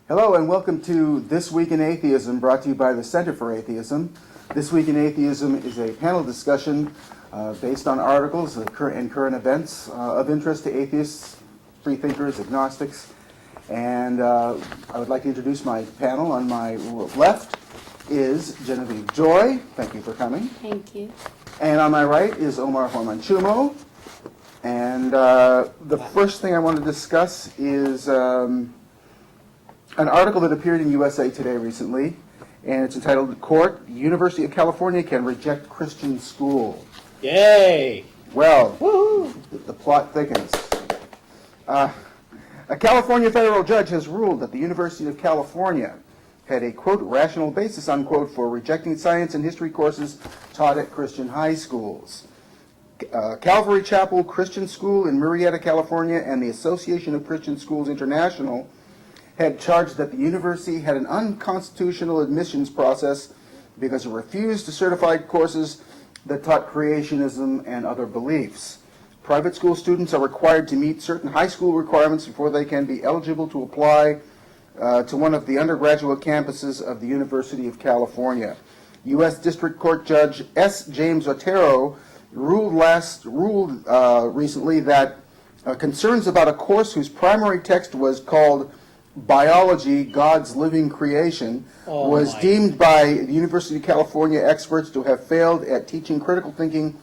Hello and welcome to This Week in Atheism, brought to you by the Center for Atheism. This Week in Atheism is a panel discussion based on articles and current events of interest to atheists, freethinkers, agnostics. And I would like to introduce my panel. On my left is Genevieve Joy. Thank you for coming. Thank you. And on my right is Omar Horman-Chumo. And the first thing I want to discuss is an article that appeared in USA Today recently, and it's entitled, "Court, University of California Can Reject Christian School." Yay! Well, the plot thickens. A California federal judge has ruled that the University of California had a, quote, rational basis, unquote, for rejecting science and history courses taught at Christian high schools. Calvary Chapel Christian School in Murrieta, California, and the Association of Christian Schools International had charged that the university had an unconstitutional admissions process because it refused to certify courses that taught creationism and other beliefs. Private school students are required to meet certain high school requirements before they can be eligible to apply to one of the undergraduate campuses of the University of California. U.S. District Court Judge S. James Otero ruled recently that concerns about a course whose primary text was called Biology, God's Living Creation, was deemed by the University of California experts to have failed at teaching critical thinking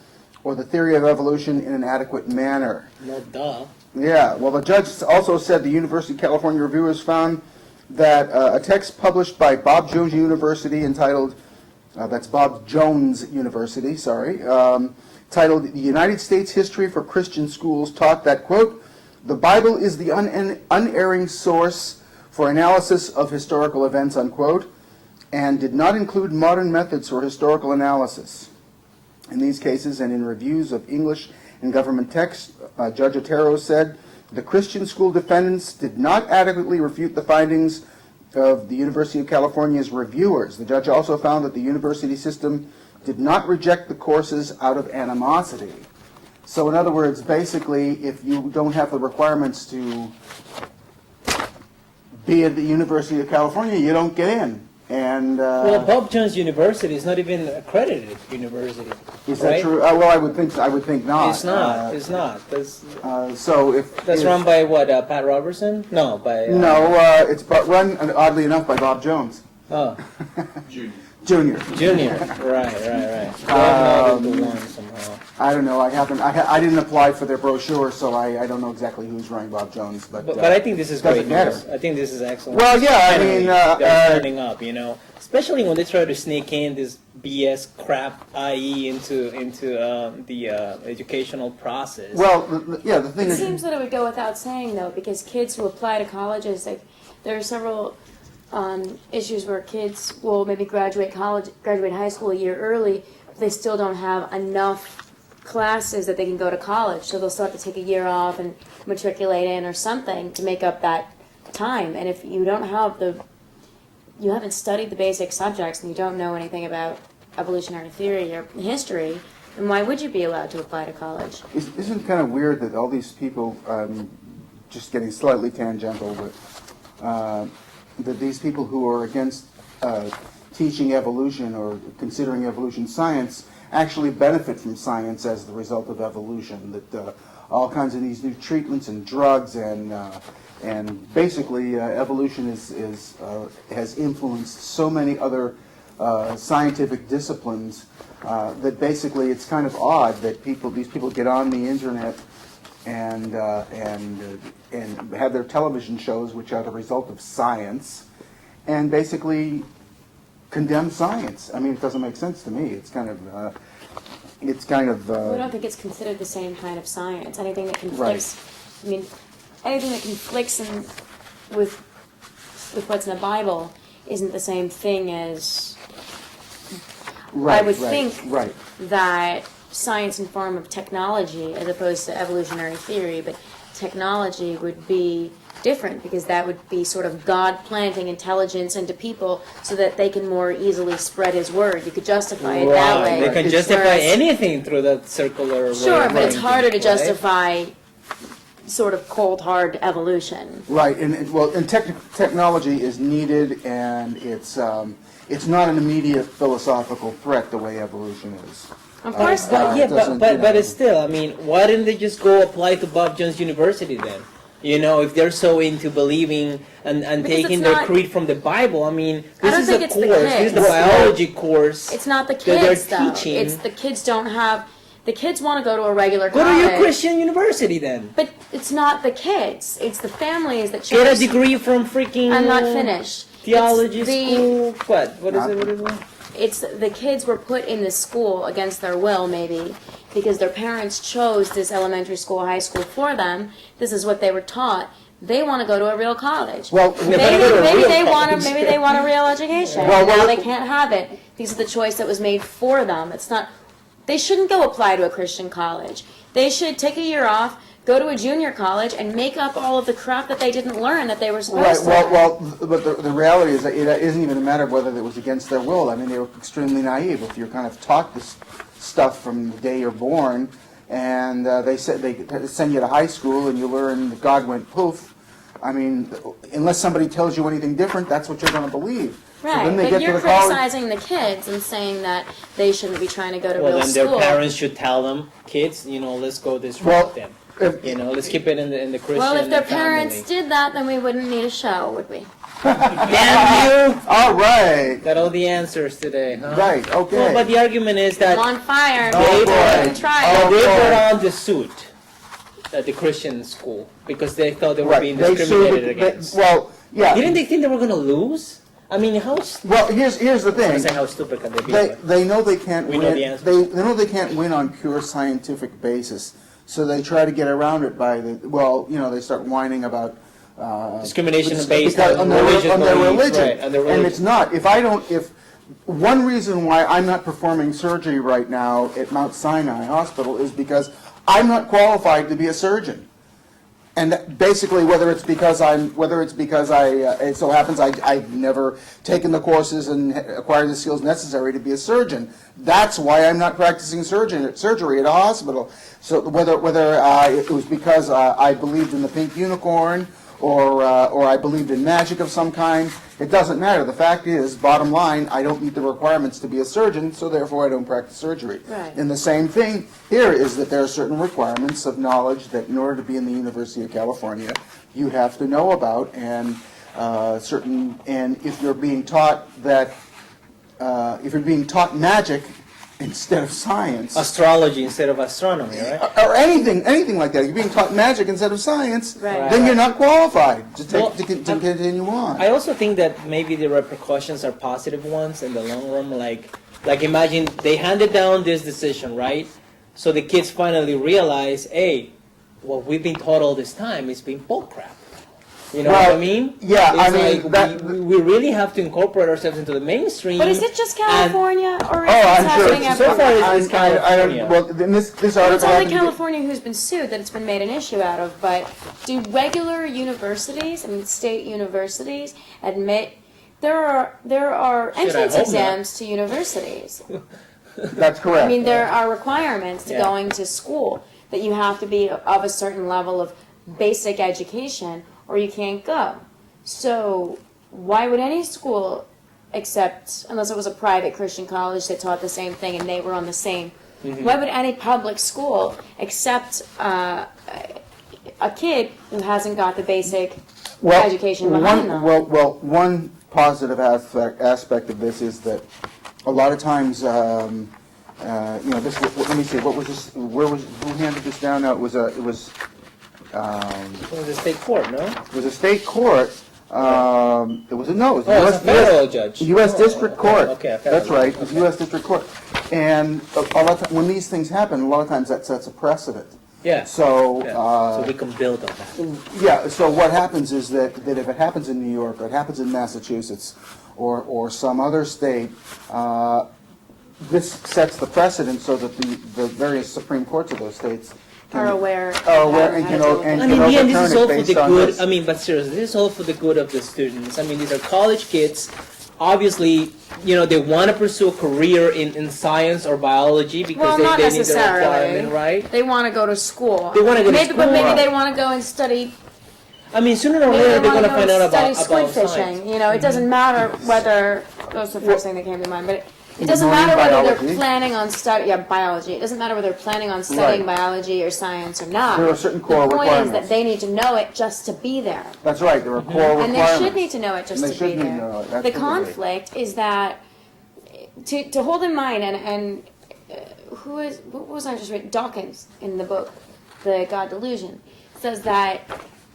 or the theory of evolution in an adequate manner. Well, duh. Yeah, well, the judge also said the University of California reviewers found that a text published by Bob Jones University entitled, that's Bob Jones University, sorry, titled The United States History for Christian Schools, taught that, quote, the Bible is the unerring source for analysis of historical events, unquote, and did not include modern methods for historical analysis. In these cases and in reviews of English and government texts, Judge Otero said the Christian school defendants did not adequately refute the findings of the University of California's reviewers. The judge also found that the university system did not reject the courses out of animosity. So in other words, basically, if you don't have the requirements to be at the University of California, you don't get in. And well, Bob Jones University is not even accredited university. Is that true? Well, I would think not. It's not. It's not. That's so if that's run by what? Pat Robertson? No, by no. It's run oddly enough by Bob Jones. Oh, Junior. Right. The one somehow. I don't know. I didn't apply for their brochure, so I don't know exactly who's running Bob Jones. But I think this is great matter. news. I think this is excellent. Well, yeah. I mean, they're standing up. You know, especially when they try to sneak in this BS crap, i.e., into the educational process. Well, the thing It is, seems that it would go without saying, though, because kids who apply to colleges, like, there are several issues where kids will maybe graduate high school a year early, but they still don't have enough classes that they can go to college, so they'll still have to take a year off and matriculate in or something to make up that time. And if you don't have you haven't studied the basic subjects and you don't know anything about evolutionary theory or history, then why would you be allowed to apply to college? Isn't it kind of weird that all these people, just getting slightly tangential, but that these people who are against teaching evolution or considering evolution science actually benefit from science as the result of evolution, that all kinds of these new treatments and drugs and basically evolution has influenced so many other scientific disciplines that basically it's kind of odd that these people get on the internet and have their television shows, which are the result of science, and basically condemn science. I mean, it doesn't make sense to me. It's kind of. We don't think it's considered the same kind of science. Anything that conflicts. Right. I mean, anything that conflicts with what's in the Bible isn't the same thing as. Right. I would think that science in form of technology as opposed to evolutionary theory, but technology would be different because that would be sort of God planting intelligence into people so that they can more easily spread His word. You could justify it that way. They can justify anything through that circular way. Sure, but it's harder to justify sort of cold hard evolution. Right, and technology is needed, and it's not an immediate philosophical threat the way evolution is. Of course But not. yeah, it doesn't, but it's still, I mean, why didn't they just go apply to Bob Jones University then? You know, if they're so into believing and Because taking it's their not- creed from the Bible, I mean, I this don't is think a it's the course, this is the kids. biology course. It's not the that they're kids, though. teaching. It's the kids don't have. The kids want to go to a regular Go college. to your Christian university then. But it's not the kids. It's the families that Get a choose. degree from freaking I'm not finished. theology It's the- school. What is it? What is it? It's the kids were put in this school against their will, maybe, because their parents chose this elementary school, high school for them. This is what they were taught. They want to go to a real college. Well, Maybe go to a Maybe real they want college. to. Maybe they want a real education. Well, Now well, they can't have it because of the choice that was made for them. It's not. They shouldn't go apply to a Christian college. They should take a year off, go to a junior college, and make up all of the crap that they didn't learn that they were right. supposed to. But the reality is that it isn't even a matter of whether it was against their will. I mean, they were extremely naive. If you're kind of taught this stuff from the day you're born, and they send you to high school and you learn that God went poof. I mean, unless somebody tells you anything different, that's what you're going to believe. So Right, then they but get you're to the college. criticizing the kids and saying that they shouldn't be trying to go to Well, real then their school. parents should tell them, kids, you know, let's go this Well, route then. if- You know, let's keep it in the Christian Well, if their family. parents did that, then we wouldn't need a show, would we? Damn you! All right. Got all the answers today, huh? Right. Okay. Well, but the argument is that I'm on fire. Oh, boy. Try Oh, it. they boy. brought on the suit at the Christian school because they thought they were Right. being They discriminated sued. against. Well, yeah. Didn't they think they were going to lose? I mean, how? Well, here's the I was thing. gonna say how stupid can they be? They know they can't We win. know the answer. They know they can't win on pure scientific basis, so they try to get around it by they start whining about Discrimination because- based because on their religious beliefs, religion. right, on their And it's religion. not. If one reason why I'm not performing surgery right now at Mount Sinai Hospital is because I'm not qualified to be a surgeon. And basically, whether it's because it so happens I've never taken the courses and acquired the skills necessary to be a surgeon. That's why I'm not practicing surgery at a hospital. So whether it was because I believed in the pink unicorn or I believed in magic of some kind, it doesn't matter. The fact is, bottom line, I don't meet the requirements to be a surgeon, so therefore I don't practice surgery. Right. And the same thing here is that there are certain requirements of knowledge that in order to be in the University of California, you have to know about, and if you're being taught magic instead of science, Astrology instead of astronomy, right? or anything like that, if you're being taught magic instead of science, Right. then you're not qualified to Well, continue on. I also think that maybe the repercussions are positive ones in the long run. Like imagine they handed down this decision, right? So the kids finally realize, hey, what we've been taught all this time is being bullcrap. You know what I Well, mean? yeah, I It's mean, like that- we really have to incorporate ourselves into the mainstream. But is it just and- California, or is Oh, this I'm sure. happening So everywhere? far it's California. well, in this Well, it's article. only happened to be- California who's been sued that it's been made an issue out of, but do regular universities, I mean state universities, admit there are Shit, I entrance hope not. exams to universities? That's correct. I mean, there are requirements to Yeah. going to school that you have to be of a certain level of basic education or you can't go. So why would any school accept, unless it was a private Christian college that taught the same thing and they were on the same, why would any public school accept a kid who hasn't got the basic education behind them? One positive aspect of this is that a lot of times, this. Let me see. What was this? Who handed this down? No, it was It was a state court, no? It was a state court. It was a it's a federal judge. U.S. District Court. Okay, a federal That's right. judge. It was U.S. District Court. And a lot of when these things happen, a lot of times that sets a precedent. Yeah. So, Yeah. So we can build on that. yeah, so what happens is that if it happens in New York, or it happens in Massachusetts, or some other state, this sets the precedent so that the various Supreme Courts of those states Are aware. are aware and how to can, deal with and it. And can in the end, this overturn is it all for based the on good. this. I mean, but seriously, this is all for the good of the students. I mean, these are college kids obviously, they want to pursue a career in science or biology because Well, not they need the necessarily. requirement, right? They want to go to school. They wanna go to Maybe, but school. maybe Right. they want to go and study. I mean, sooner or Maybe later they they're want going to to go find and out study about squid science. fishing. It doesn't matter whether that's the first thing that came to mind, but it doesn't Marine matter whether biology. they're planning on biology. It doesn't matter whether they're planning on studying Right. biology or science or not. There are certain core the point is requirements. that they need to know it just to be there. That's right, there are core And requirements. they should need to know it just And they to be should need to there. know it, The absolutely. conflict is that to hold in mind, and what was I just reading? Dawkins in the book, The God Delusion, says that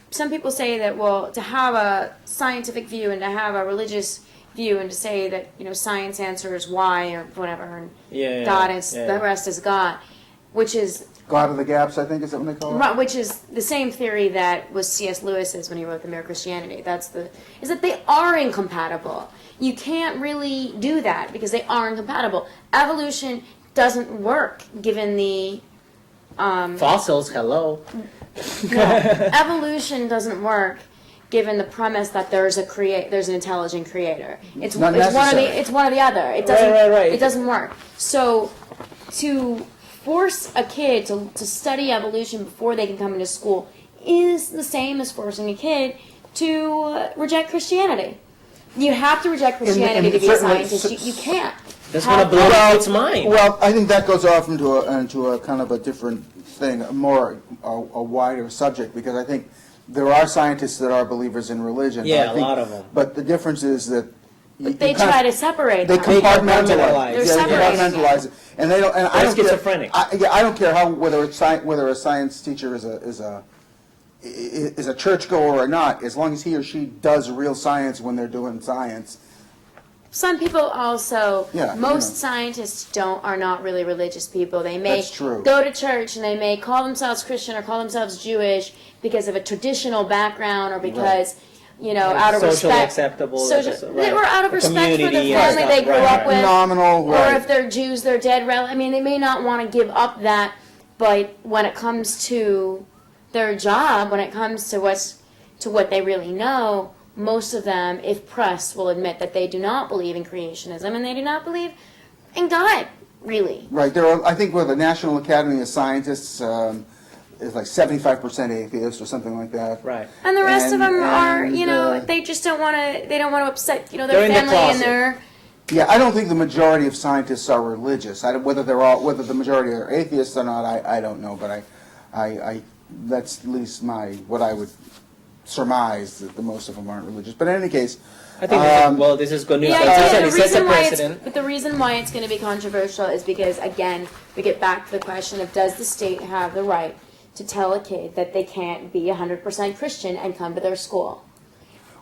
some people say that, well, to have a scientific view and to have a religious view and to say that, science answers why or whatever, and God is, the rest is God, which is God of the gaps, I think, is that what they call it? right, which is the same theory that was C.S. Lewis's when he wrote The Mere Christianity. Is that they are incompatible. You can't really do that because they are incompatible. Evolution doesn't work given the Fossils, hello. evolution doesn't work given the premise that there's an intelligent creator. It's Not one necessary. or the other. It doesn't Right. It doesn't work. So to force a kid to study evolution before they can come into school is the same as forcing a kid to reject Christianity. You have to reject Christianity to be a certainly- scientist. You can't. That's going to blow Well, its mind. Well, I think that goes off into a kind of a different thing, a wider subject, because I think there are scientists that are believers in religion. Yeah, I think- a lot of them. But the difference is that They try to separate they them. compartmentalize. compartmentalize. They're Yeah, they separating compartmentalize it, and they don't. And I They're don't care- schizophrenic. I don't care whether a science teacher is a churchgoer or not, as long as he or she does real science when they're doing science. Some people also, Yeah, most you know. scientists are not really religious people. They may That's true. go to church and they may call themselves Christian or call themselves Jewish because of a traditional background or because, out of Socially respect. acceptable. They were out of A respect for the community and family stuff. they grew Right, up right. with. Nominal, Or right. if they're Jews, they're dead. They may not want to give up that, but when it comes to their job, when it comes to what they really know, most of them, if pressed, will admit that they do not believe in creationism and they do not believe in God, really. Right. There are. I think with the National Academy of Scientists is like 75% atheist or something like that. Right. And the rest of them are, And, they just don't want to. They don't want to upset, their They're in the family and closet. their. Yeah, I don't think the majority of scientists are religious. Whether the majority are atheists or not, I don't know. But I that's at least what I would surmise, that the most of them aren't religious. But in any case, I think this is good news. The Like you idea, said, the it sets a reason why precedent. but the reason why it's going to be controversial is because, again, we get back to the question of does the state have the right to tell a kid that they can't be 100% Christian and come to their school?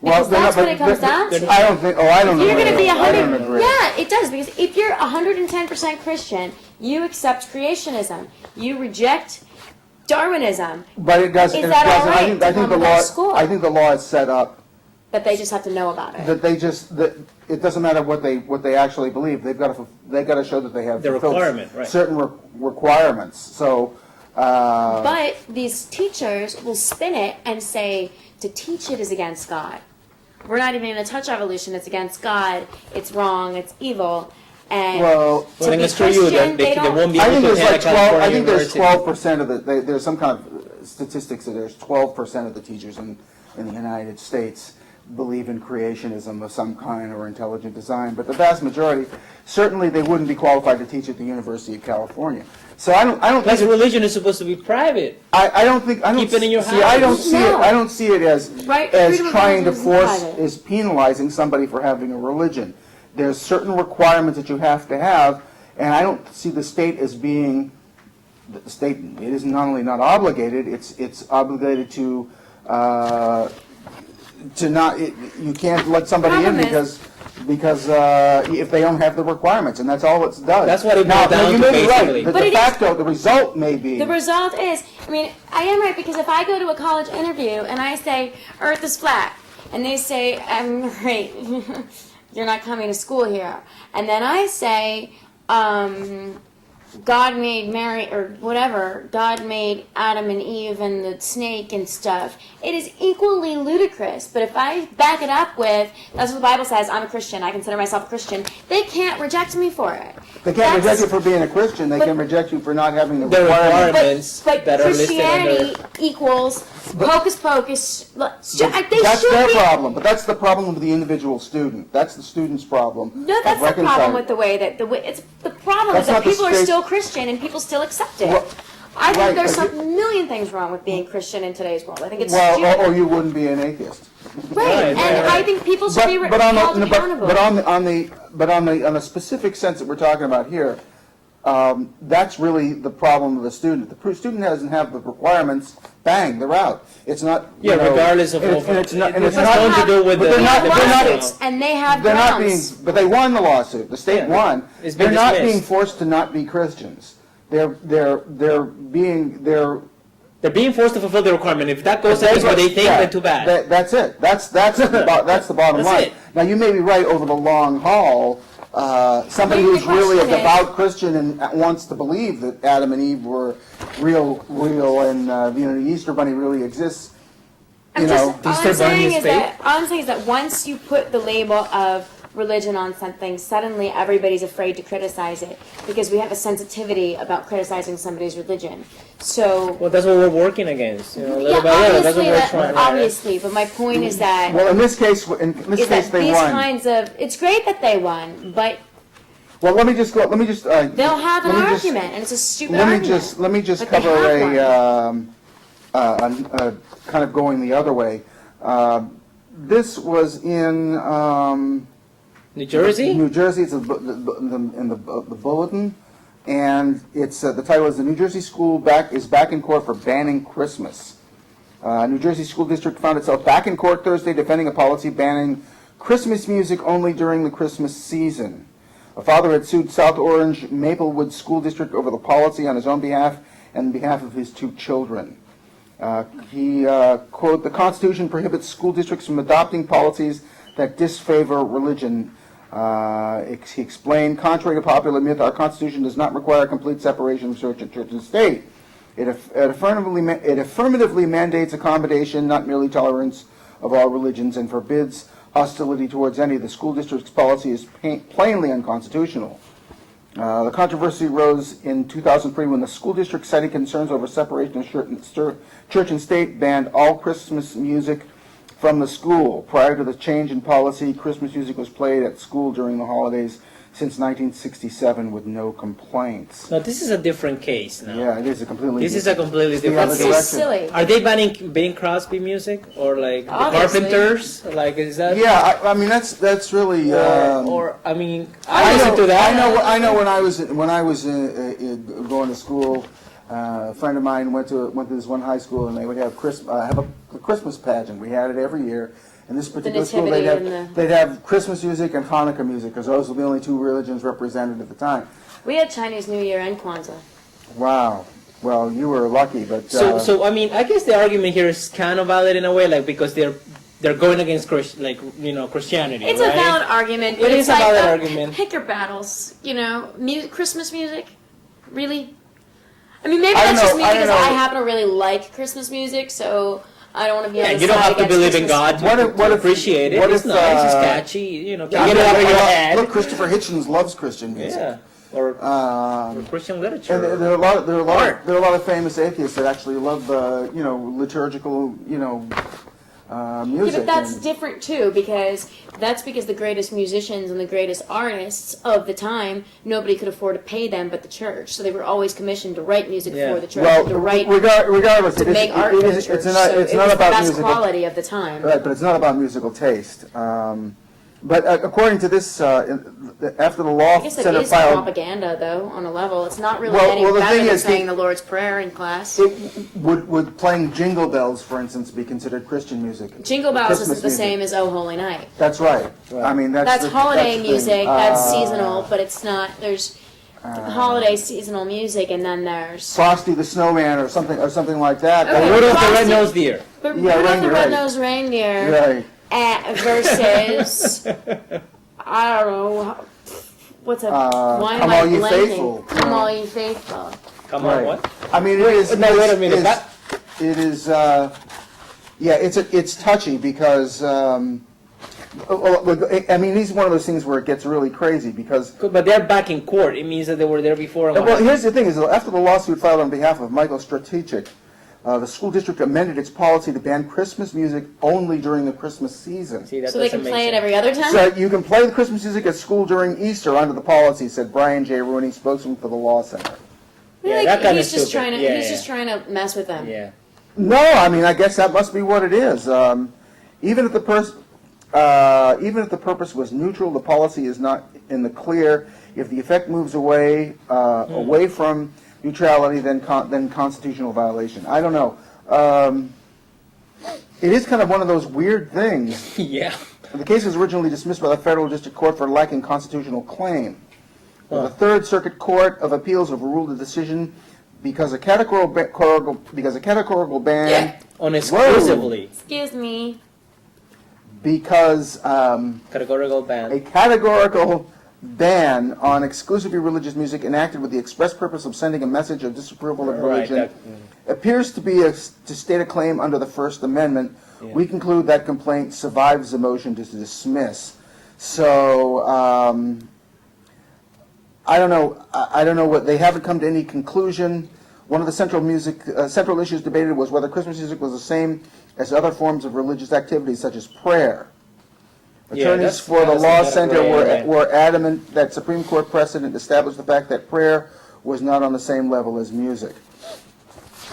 Because that's what it comes down to. I don't think. Oh, I don't know. You're going to be I don't 100. agree. Yeah, it does, because if you're 110% Christian, you accept creationism, you reject Darwinism, But it doesn't. Is it that all doesn't- right to I think come the to law. that school? I think the law is set up but they just have to know about it. that it doesn't matter what they actually believe. They've got to show that they have The fulfilled requirement, right. certain requirements. So. But these teachers will spin it and say to teach it is against God. We're not even going to touch evolution. It's against God. It's wrong. It's evil. And Well, to Well, then be it's for you Christian, that they don't. won't be I able think to there's attend like a 12. I California think there's university. 12% of there's some kind of statistics that there's 12% of the teachers in the United States believe in creationism of some kind or intelligent design, but the vast majority, certainly they wouldn't be qualified to teach at the University of California. So I don't Because think religion is supposed to be private. I don't think I don't Keep it in your see. I don't house. see it. No. I don't see it as Right, as freedom of trying to religion is force private. is penalizing somebody for having a religion. There's certain requirements that you have to have, and I don't see the state as being the state. It is not only not obligated; it's obligated to not. You can't let somebody in Problem is- because if they don't have the requirements, and that's all it does. That's what it now, boils down you to, may be basically. right. But The it is- facto, the result may be. The result is, I am right, because if I go to a college interview and I say, Earth is flat, and they say, I'm great, you're not coming to school here. And then I say, God made Mary, or whatever, God made Adam and Eve and the snake and stuff, it is equally ludicrous. But if I back it up with, that's what the Bible says, I'm a Christian, I consider myself a Christian, they can't reject me for it. They can't reject you for being a Christian. They can reject you for not having the The requirements. requirements But that are listed Christianity under. equals hocus pocus. They That's should their be. problem, but that's the problem of the individual student. That's the student's problem. No, that's of the problem reconciling. with the way that it's the problem That's is that not the people are state- still Christian and people still accept it. Well, I think right, there's but a million things wrong with being Christian in today's world. I think it's Well, stupid. or you wouldn't be an atheist. Right, and I think people should be But on held the accountable. but on the specific sense that we're talking about here, that's really the problem of the student. The student doesn't have the requirements. Bang, they're out. It's not. Yeah, you know, regardless of and what. it's not. And it's has not. nothing to do with but the. they're They not- have they're not- lawsuits, and they have They're not being, grounds. but they won the lawsuit. The state Yeah. won. It's been They're not dismissed. being forced to not be Christians. They're being They're being forced to fulfill the requirement. If that goes against what they think, yeah, then too bad. That's it. That's the bottom That's line. it. Now you may be right over the long haul. Somebody Maybe the who's really a question is- devout Christian and wants to believe that Adam and Eve were real, and the Easter Bunny really exists. You know, All Easter I'm saying Bunny is is fake? that all I'm saying is that once you put the label of religion on something, suddenly everybody's afraid to criticize it because we have a sensitivity about criticizing somebody's religion. So Well, that's what we're working against. You know, little yeah, by little. That's what obviously, we're trying. obviously, but my point is that well, in this case, is that they these won. kinds of it's great that they won, but Well, let me just go. Let me just. they'll have an let me just- argument, and it's a stupid Let me argument. let me just But they cover have a kind of going the other way. This was in New Jersey? New Jersey. It's in the bulletin, and it's the title is "The New Jersey School is back in court for banning Christmas." New Jersey School District found itself back in court Thursday defending a policy banning Christmas music only during the Christmas season. A father had sued South Orange Maplewood School District over the policy on his own behalf and on behalf of his two children. He, quote, "The Constitution prohibits school districts from adopting policies that disfavor religion." He explained, contrary to popular myth, our Constitution does not require complete separation of church and state. It affirmatively mandates accommodation, not merely tolerance of all religions, and forbids hostility towards any. The school district's policy is plainly unconstitutional. The controversy rose in 2003 when the school district, citing concerns over separation of church and state, banned all Christmas music from the school. Prior to the change in policy, Christmas music was played at school during the holidays since 1967 with no complaints. No, this is a different case now. Yeah, it is a completely. This is a completely the different other That's case. so direction. silly. Are they banning Bing Crosby music or like the Obviously. Carpenters? Like is that? Yeah, I mean that's really. Or I mean, I listen to that. I know. When I was going to school, a friend of mine went to this one high school, and they would have a Christmas pageant. We had it every year. In this particular school, nativity and they'd have Christmas music and Hanukkah music, because those were the only two religions represented at the time. We had Chinese New Year and Kwanzaa. Wow. Well, you were lucky, but So I mean, I guess the argument here is kind of valid in a way, like because they're going against Christianity. It's right? a valid argument. It But is it's a like, valid argument. Pick your battles. Christmas music, really. I mean, maybe I don't that's just know, me I don't because know. I happen to really like Christmas music, so I don't want to be. Yeah, on the you don't side have to against believe in Christmas. God to appreciate it. what It's if, nice, it's catchy, you know, yeah, get it out of your head. look, Christopher Hitchens loves Christian music. Yeah, or Christian literature. And there are a lot of famous atheists that actually love liturgical Yeah, music. but that's and- different too, because the greatest musicians and the greatest artists of the time, nobody could afford to pay them but the church. So they were always commissioned to write music Yeah. for the church, well, and to write, regardless, to make art for the church. it's not so it's it not was about the best musical. quality of the time. Right, but it's not about musical taste. But according to this, after the law I guess it center is filed, propaganda, though, on a level. It's not really Well, any the better thing than is, saying the Lord's Prayer in class. would playing Jingle Bells, for instance, be considered Christian music? Jingle Bells Christmas isn't the music. same as Oh Holy Night. That's right. I mean, That's holiday the thing. music, that's seasonal, but it's not, there's holiday seasonal music, and then there's... Frosty the Snowman or something like that. Okay. Rudolph the Frosty- Red-Nosed Deer. But Yeah, Rudolph the reindeer, right. Red-Nosed Reindeer Right. versus, I don't know, what's up? Why Come am I All Ye blending? Faithful. Come all ye faithful. Come on, Right. what? I mean, it is. No, wait a minute. It is. Yeah, it's touchy because. I mean, he's one of those things where it gets really crazy because. But they're back in court. It means that they were there before. And Well, here's the thing: is after the lawsuit filed on behalf of Michael Strategic, the school district amended its policy to ban Christmas music only during the Christmas season. See, that So they can doesn't make play it sense. every other time? So you can play the Christmas music at school during Easter under the policy, said Brian J. Rooney, spokesman for the Law Center. Yeah, Like, that kind of he's just stupid. trying to Yeah, he's yeah. just trying to mess with them. Yeah. No, I mean, I guess that must be what it is. Even if the purpose was neutral, the policy is not in the clear. If the effect moves away from neutrality, then constitutional violation. I don't know. It is kind of one of those weird things. Yeah. The case was originally dismissed by the federal district court for lacking constitutional claim. The Third Circuit Court of Appeals overruled the decision because a categorical ban On exclusively. Excuse me. because Categorical ban. a categorical ban on exclusively religious music enacted with the express purpose of sending a message of disapproval of Right, religion appears to be to state a claim under the First Amendment. Yeah. We conclude that complaint survives the motion to dismiss. So I don't know. I don't know what they haven't come to any conclusion. One of the central issues debated was whether Christmas music was the same as other forms of religious activities such as prayer. Yeah, Attorneys that's- for the that's Law a Center gray area. were adamant that Supreme Court precedent established the fact that prayer was not on the same level as music.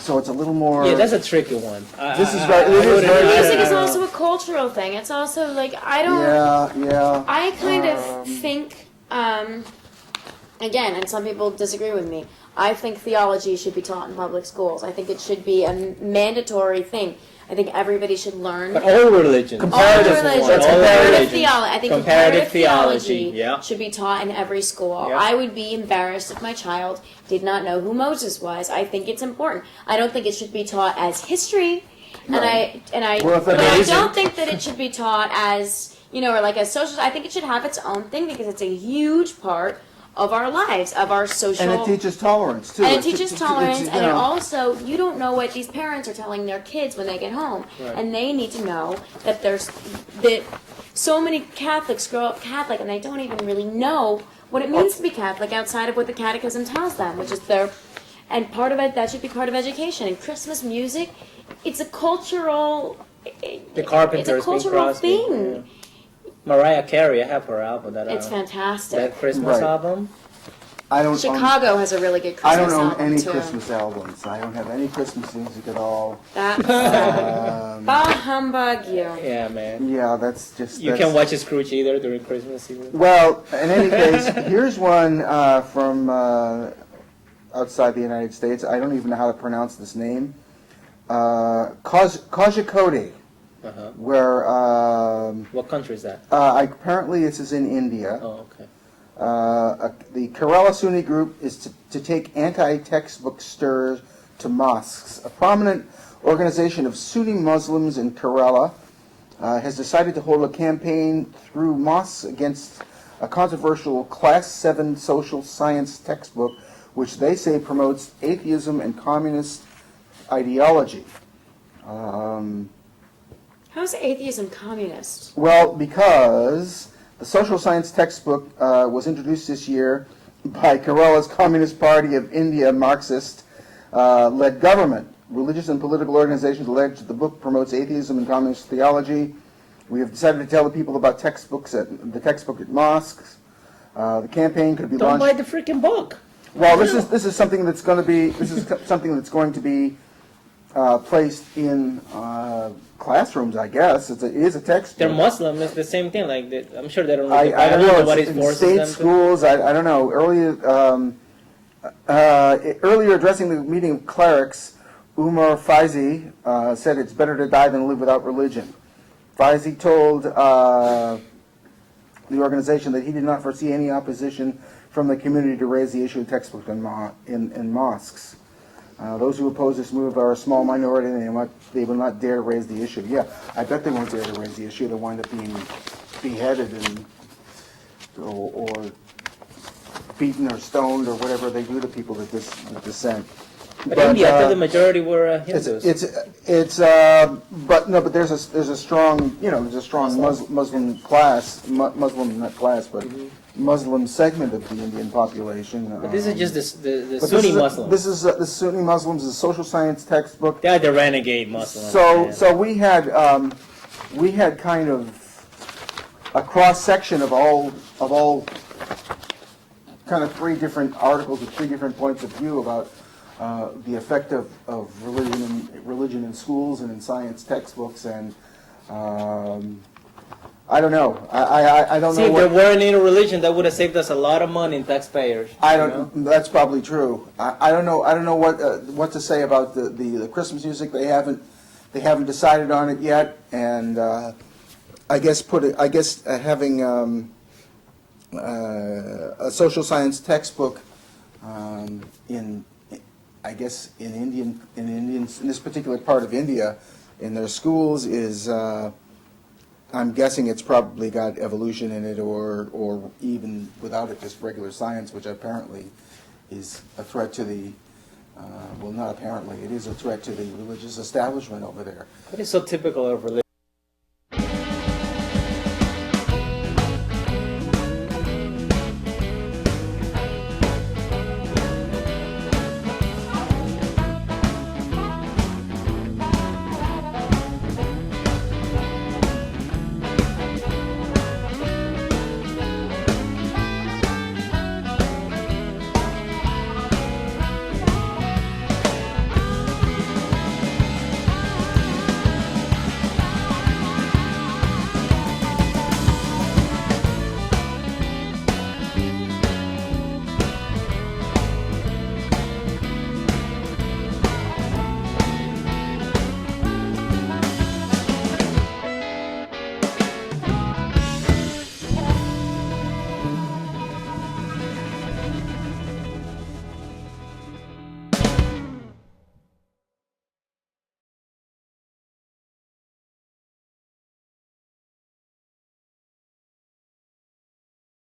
So it's a little more. Yeah, that's a tricky one. This is right- it is wouldn't- very- Music is Yeah. also a cultural thing. It's also like I don't. Yeah. I kind of think, again, and some people disagree with me, I think theology should be taught in public schools. I think it should be a mandatory thing. I think everybody should learn. But all religions. All Comparative religions, one. comparative theology. I think Comparative comparative theology theology, yeah. should be taught in every school. Yeah. I would be embarrassed if my child did not know who Moses was. I think it's important. I don't think it should be taught as history, and Well, if but it I isn't- don't think that it should be taught as or like as social. I think it should have its own thing because it's a huge part of our lives, of our social. And it teaches tolerance too. And it teaches tolerance, you and it know. also, you don't know what these parents are telling their kids when they get home. Right. And they need to know that so many Catholics grow up Catholic and they don't even really know what it means to be Catholic outside of what the Catechism tells them, which is and part of it, that should be part of education. And Christmas music, it's a cultural, The Carpenters, it's a Bing cultural Crosby, thing. yeah. Mariah Carey, I have her album. It's fantastic. That Christmas Right. album. I don't. Chicago has a really good I Christmas don't own album, any too. Christmas albums. I don't have any Christmas music at all. That's Um, bah humbug you. Yeah, man. yeah, that's just. You that's- can watch Scrooge either during Christmas season. Well, in any case, here's one from outside the United States. I don't even know how to pronounce this name. Kozhikode, Uh-huh. where What country is that? apparently this is in India. Oh, okay. The Kerala Sunni group is to take anti-textbook stirs to mosques. A prominent organization of Sunni Muslims in Kerala has decided to hold a campaign through mosques against a controversial Class 7 social science textbook, which they say promotes atheism and communist ideology. How's atheism communist? Well, because the social science textbook was introduced this year by Kerala's Communist Party of India Marxist-led government. Religious and political organizations allege that the book promotes atheism and communist theology. We have decided to tell the people about the textbook at mosques. The campaign could be Don't launched. buy the freaking book. Well, this is something that's going to be placed in classrooms, I guess. It is a textbook. They're Muslim. It's the same thing. Like I'm sure they don't. I don't know. Nobody's It's in forces state them to. schools. I don't know. Earlier addressing the meeting of clerics, Umar Faizi said it's better to die than live without religion. Faizi told the organization that he did not foresee any opposition from the community to raise the issue of textbooks in mosques. Those who oppose this move are a small minority, and they will not dare to raise the issue. Yeah, I bet they won't dare to raise the issue. They'll wind up being beheaded or beaten or stoned or whatever they do to people that dissent. But India, I thought the majority were It's Hindus. but there's a strong, there's a strong Muslim class, Muslim, not class, but Muslim segment of the Indian population. But this is just the but Sunni Muslims. This is the Sunni Muslims, the social science textbook. They are the renegade Muslims. So we had kind of a cross section of all kind of three different articles with three different points of view about the effect of religion in schools and in science textbooks, and I don't know. I don't See, know. if there weren't any religion, that would have saved us a lot of money in taxpayers. I don't. That's probably true. I don't know. I don't know what to say about the Christmas music. They haven't decided on it yet, and I guess having a social science textbook in this particular part of India, in their schools is, I'm guessing it's probably got evolution in it, or even without it, just regular science, which apparently is a threat to the, well, not apparently, it is a threat to the religious establishment over there. But it's so typical of religion.